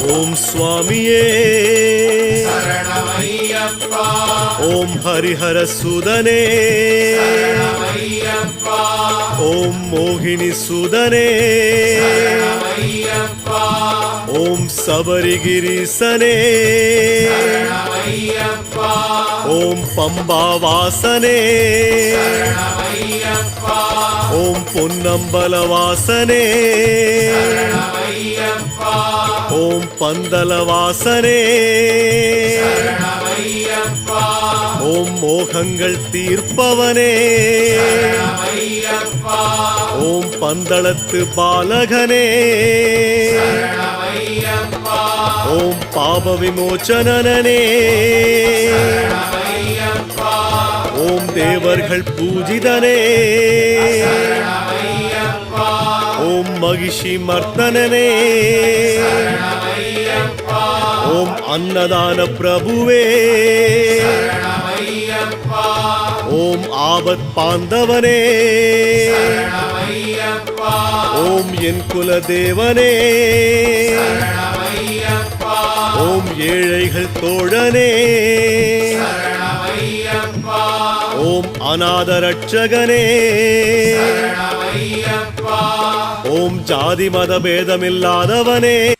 ஓம் சுவாமியே சரணமையப்பா. ஓம் ஹரிஹர சுதனே சரணமையப்பா. ஓம் மோகினி சுதனே சரணமையப்பா. ஓம் சபரிகிரீசனே சரணமையப்பா. ஓம் பம்பாவாசனே சரணமையப்பா. ஓம் பொன்னம்பலவாசனே சரணமையப்பா. ஓம் பந்தலவாசனே சரணமையப்பா. ஓம் மோகங்கள் தீர்ப்பவனே சரணமையப்பா. ஓம் பந்தளத்து பாலகனே சரணமையப்பா. ஓம் பாப விமோச்சனனே சரணமையப்பா. ஓம் தேவர்கள் பூஜிதனே சரணமையப்பா. ஓம் மகிஷி மர்த்தனனே சரணமையப்பா. ஓம் அன்னதான பிரபுவே சரணமையப்பா. ஓம் ஆபத் பாந்தவனே சரணமையப்பா. ஓம் என் குலதேவனே சரணமையப்பா. ஓம் ஏழைகள் தோழனே சரணமையப்பா. ஓம் அநாத ரட்சகனே சரணமையப்பா. ஓம் ஜாதி மத பேதமில்லாதவனே